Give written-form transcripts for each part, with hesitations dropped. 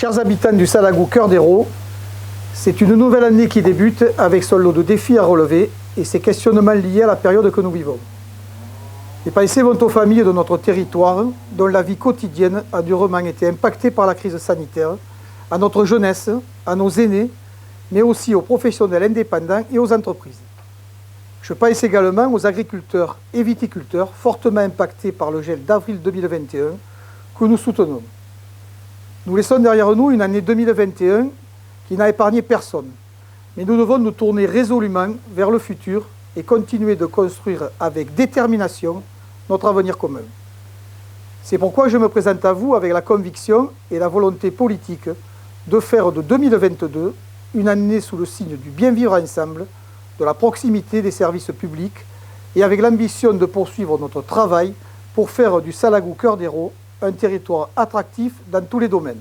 Chers habitants du Salagou Cœur d'Hérault, c'est une nouvelle année qui débute avec son lot de défis à relever et ses questionnements liés à la période que nous vivons. Les pensées vont aux familles de notre territoire dont la vie quotidienne a durement été impactée par la crise sanitaire, à notre jeunesse, à nos aînés, mais aussi aux professionnels indépendants et aux entreprises. Je pense également aux agriculteurs et viticulteurs fortement impactés par le gel d'avril 2021 que nous soutenons. Nous laissons derrière nous une année 2021 qui n'a épargné personne, mais nous devons nous tourner résolument vers le futur et continuer de construire avec détermination notre avenir commun. C'est pourquoi je me présente à vous avec la conviction et la volonté politique de faire de 2022 une année sous le signe du bien vivre ensemble, de la proximité des services publics et avec l'ambition de poursuivre notre travail pour faire du Salagou Cœur d'Hérault un territoire attractif dans tous les domaines,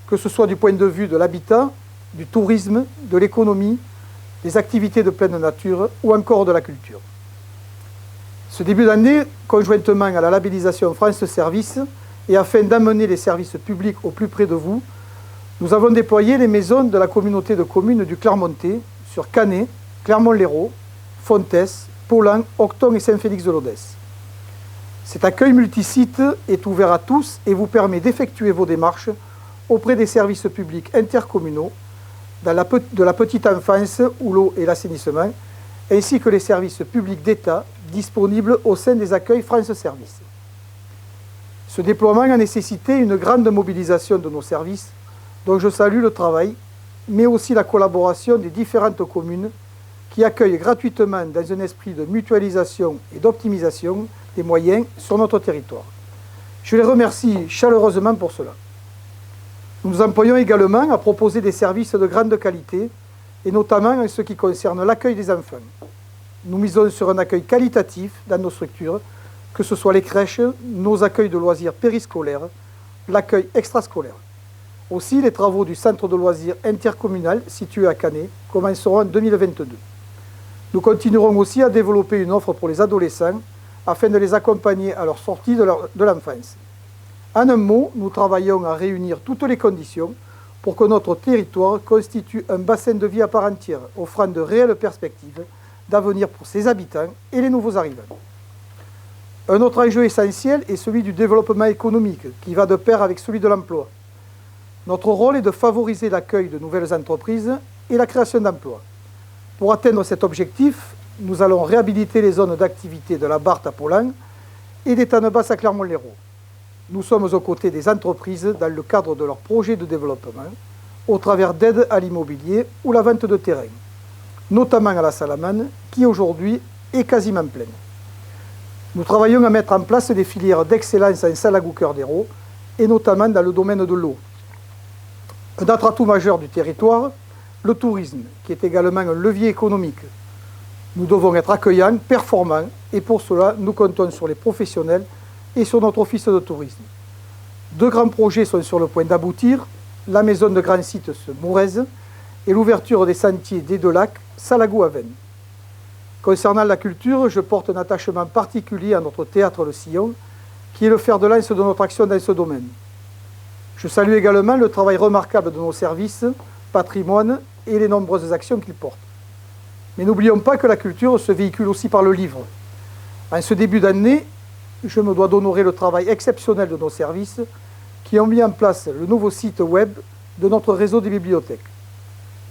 que ce soit du point de vue de l'habitat, du tourisme, de l'économie, des activités de pleine nature ou encore de la culture. Ce début d'année, conjointement à la labellisation France Service et afin d'amener les services publics au plus près de vous, nous avons déployé les maisons de la communauté de communes du Clermontais sur Canet, Clermont-Lérault, Fontès, Paulhan, Octon et Saint-Félix-de-Lodèce. Cet accueil multisite est ouvert à tous et vous permet d'effectuer vos démarches auprès des services publics intercommunaux, de la petite enfance ou l'eau et l'assainissement, ainsi que les services publics d'État disponibles au sein des accueils France Service. Ce déploiement a nécessité une grande mobilisation de nos services, dont je salue le travail, mais aussi la collaboration des différentes communes qui accueillent gratuitement dans un esprit de mutualisation et d'optimisation des moyens sur notre territoire. Je les remercie chaleureusement pour cela. Nous nous employons également à proposer des services de grande qualité, et notamment en ce qui concerne l'accueil des enfants. Nous misons sur un accueil qualitatif dans nos structures, que ce soit les crèches, nos accueils de loisirs périscolaires, l'accueil extrascolaire. Aussi, les travaux du centre de loisirs intercommunal situé à Canet commenceront en 2022. Nous continuerons aussi à développer une offre pour les adolescents afin de les accompagner à leur sortie de l'enfance. En un mot, nous travaillons à réunir toutes les conditions pour que notre territoire constitue un bassin de vie à part entière, offrant de réelles perspectives d'avenir pour ses habitants et les nouveaux arrivants. Un autre enjeu essentiel est celui du développement économique, qui va de pair avec celui de l'emploi. Notre rôle est de favoriser l'accueil de nouvelles entreprises et la création d'emplois. Pour atteindre cet objectif, nous allons réhabiliter les zones d'activité de la Barthe à Paulhan et des Tannes-Basses à Clermont-Lérault. Nous sommes aux côtés des entreprises dans le cadre de leurs projets de développement, au travers d'aides à l'immobilier ou la vente de terrain, notamment à la Salamane, qui aujourd'hui est quasiment pleine. Nous travaillons à mettre en place des filières d'excellence en Salagou Cœur d'Hérault, et notamment dans le domaine de l'eau. Un autre atout majeur du territoire, le tourisme, qui est également un levier économique. Nous devons être accueillants, performants, et pour cela, nous comptons sur les professionnels et sur notre office de tourisme. Deux grands projets sont sur le point d'aboutir, la maison de grand site Mourez et l'ouverture des sentiers des Deux Lacs, Salagou-Aven. Concernant la culture, je porte un attachement particulier à notre théâtre Le Sillon, qui est le fer de lance de notre action dans ce domaine. Je salue également le travail remarquable de nos services, patrimoine et les nombreuses actions qu'ils portent. Mais n'oublions pas que la culture se véhicule aussi par le livre. En ce début d'année, je me dois d'honorer le travail exceptionnel de nos services qui ont mis en place le nouveau site web de notre réseau des bibliothèques.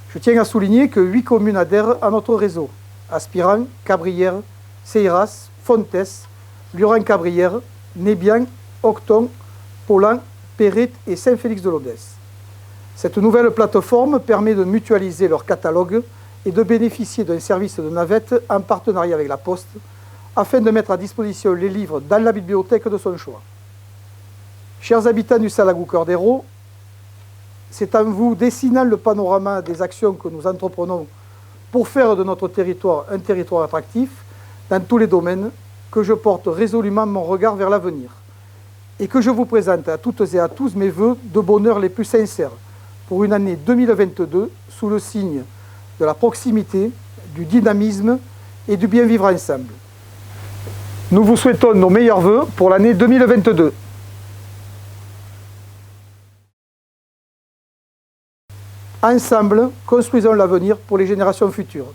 Je tiens à souligner que 8 communes adhèrent à notre réseau: Aspirant, Cabrières, Seyras, Fontès, Luran-Cabrières, Nébian, Octon, Paulhan, Perret et Saint-Félix-de-Lodèce. Cette nouvelle plateforme permet de mutualiser leur catalogue et de bénéficier d'un service de navette en partenariat avec la Poste, afin de mettre à disposition les livres dans la bibliothèque de son choix. Chers habitants du Salagou Cœur d'Hérault, c'est en vous dessinant le panorama des actions que nous entreprenons pour faire de notre territoire un territoire attractif dans tous les domaines que je porte résolument mon regard vers l'avenir et que je vous présente à toutes et à tous mes vœux de bonheur les plus sincères pour une année 2022 sous le signe de la proximité, du dynamisme et du bien vivre ensemble. Nous vous souhaitons nos meilleurs vœux pour l'année 2022. Ensemble, construisons l'avenir pour les générations futures.